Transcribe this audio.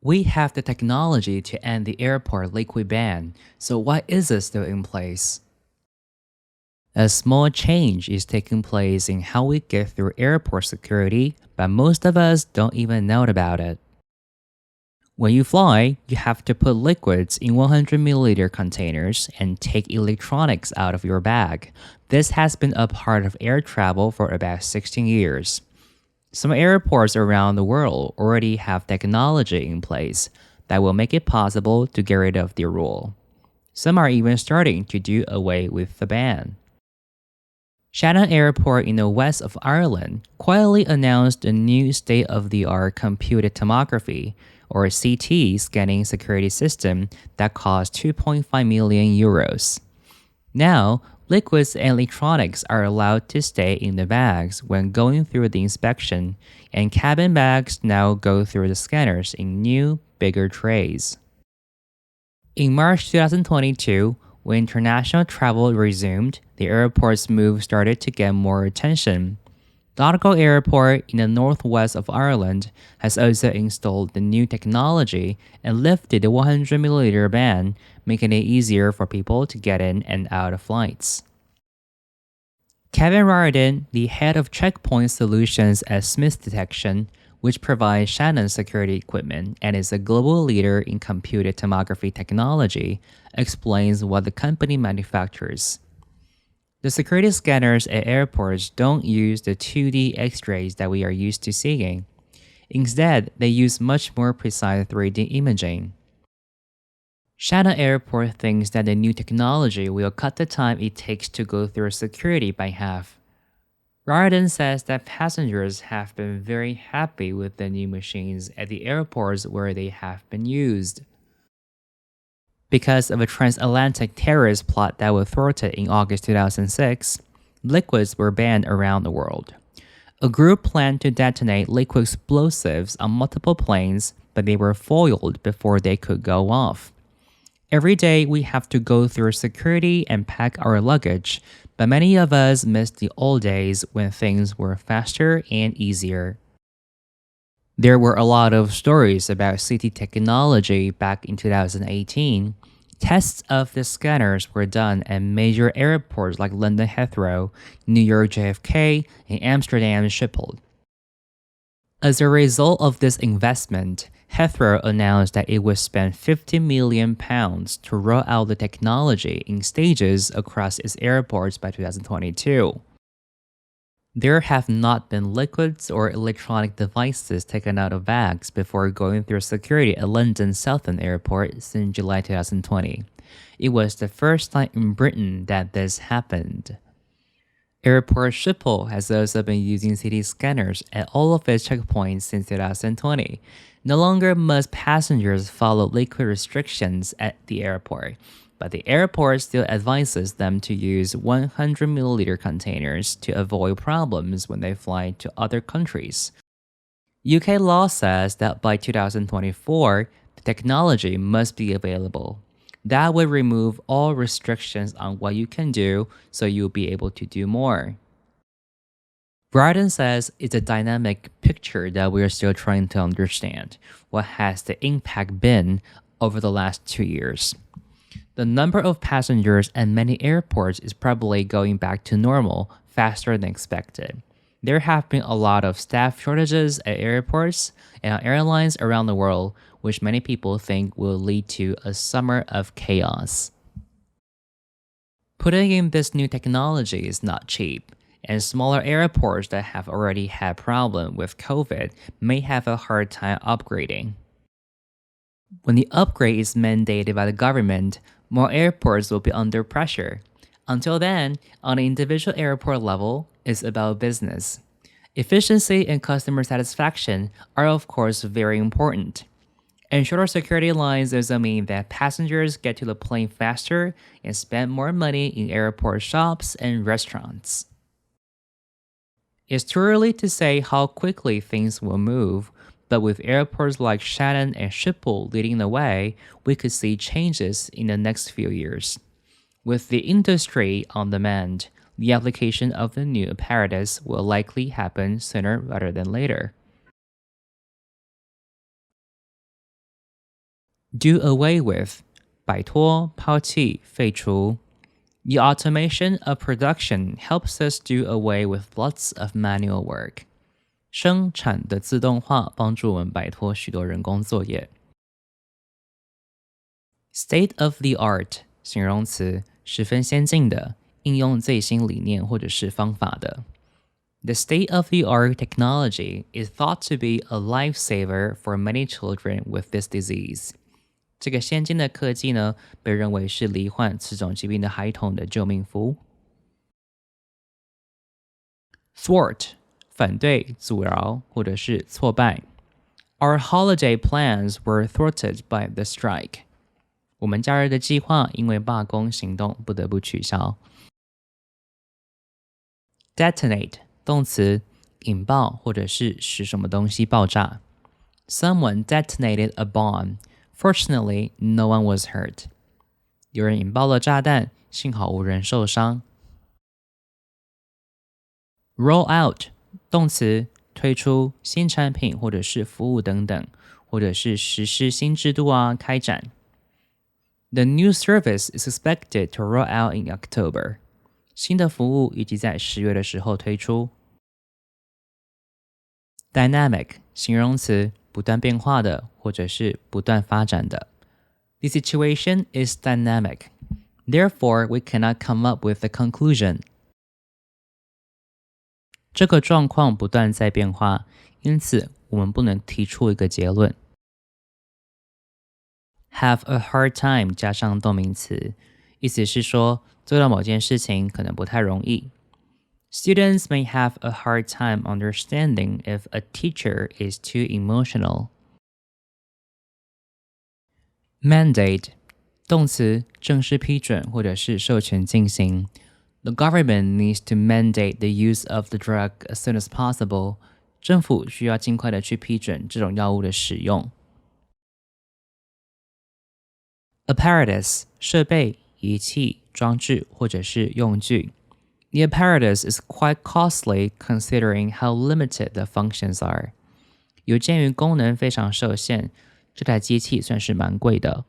We have the technology to end the airport liquid ban, so why is it still in place? A small change is taking place in how we get through airport security, but most of us don't even know about it. When you fly, you have to put liquids in 100 milliliter containers and take electronics out of your bag. This has been a part of air travel for about 16 years. Some airports around the world already have technology in place that will make it possible to get rid of the rule. Some are even starting to do away with the ban. Shannon Airport in the west of Ireland quietly announced a new state-of-the-art computed tomography, or CT, scanning security system that cost 2.5 million euros. Now, liquids and electronics are allowed to stay in the bags when going through the inspection, and cabin bags now go through the scanners in new, bigger trays. In March 2022, when international travel resumed, the airport's move started to get more attention. Donegal Airport in the northwest of Ireland has also installed the new technology and lifted the 100 milliliter ban, making it easier for people to get in and out of flights. Kevin Riordan, the head of Checkpoint Solutions at Smith Detection, which provides Shannon security equipment and is a global leader in computed tomography technology, explains what the company manufactures. The security scanners at airports don't use the 2D X-rays that we are used to seeing. Instead, they use much more precise 3D imaging. Shannon Airport thinks that the new technology will cut the time it takes to go through security by half. Riordan says that passengers have been very happy with the new machines at the airports where they have been used. Because of a transatlantic terrorist plot that was thwarted in August 2006, liquids were banned around the world. A group planned to detonate liquid explosives on multiple planes, but they were foiled before they could go off. Every day we have to go through security and pack our luggage, but many of us miss the old days when things were faster and easier. There were a lot of stories about CT technology back in 2018. Tests of the scanners were done at major airports like London Heathrow, New York JFK, and Amsterdam Schiphol. As a result of this investment, Heathrow announced that it would spend £50 million to roll out the technology in stages across its airports by 2022. There have not been liquids or electronic devices taken out of bags before going through security at London Southend Airport since July 2020. It was the first time in Britain that this happened. Airport Schiphol has also been using CT scanners at all of its checkpoints since 2020. No longer must passengers follow liquid restrictions at the airport, but the airport still advises them to use 100 milliliter containers to avoid problems when they fly to other countries. UK law says that by 2024, the technology must be available. That would remove all restrictions on what you can do, so you'll be able to do more. Riordan says it's a dynamic picture that we're still trying to understand. What has the impact been over the last 2 years? The number of passengers at many airports is probably going back to normal faster than expected. There have been a lot of staff shortages at airports and on airlines around the world, which many people think will lead to a summer of chaos. Putting in this new technology is not cheap, and smaller airports that have already had problems with COVID may have a hard time upgrading. When the upgrade is mandated by the government, more airports will be under pressure. Until then, on an individual airport level, it's about business. Efficiency and customer satisfaction are of course very important. And shorter security lines also mean that passengers get to the plane faster and spend more money in airport shops and restaurants. It's too early to say how quickly things will move, but with airports like Shannon and Schiphol leading the way, we could see changes in the next few years. With the industry on demand, the application of the new apparatus will likely happen sooner rather than later. Do away with 摆脱、抛弃、废除。The automation of production helps us do away with lots of manual work. 生产的自动化帮助我们摆脱许多人工作业。State of the art 形容词，十分先进的，应用最新理念或者是方法的。The state-of-the-art technology is thought to be a lifesaver for many children with this disease. 这个先进的科技呢，被认为是罹患此种疾病的孩童的救命符。Thwart 反对、阻挠或者是挫败。Our holiday plans were thwarted by the strike. 我们假日的计划因为罢工行动不得不取消。Detonate 动词，引爆或者是使什么东西爆炸。Someone detonated a bomb. Fortunately, no one was hurt. 有人引爆了炸弹，幸好无人受伤。Roll out 动词，推出新产品或者是服务等等，或者是实施新制度啊，开展。The new service is expected to roll out in October. 新的服务预计在10月的时候推出。Dynamic 形容词，不断变化的，或者是不断发展的。The situation is dynamic. Therefore, we cannot come up with a conclusion. 这个状况不断在变化，因此我们不能提出一个结论。Have a hard time 加上动名词，意思是说做到某件事情可能不太容易。Students may have a hard time understanding if a teacher is too emotional. Mandate 动词，正式批准或者是授权进行。The government needs to mandate the use of the drug as soon as possible. 政府需要尽快的去批准这种药物的使用。Apparatus 设备、仪器、装置或者是用具。The apparatus is quite costly considering how limited the functions are. 有鉴于功能非常受限，这台机器算是蛮贵的。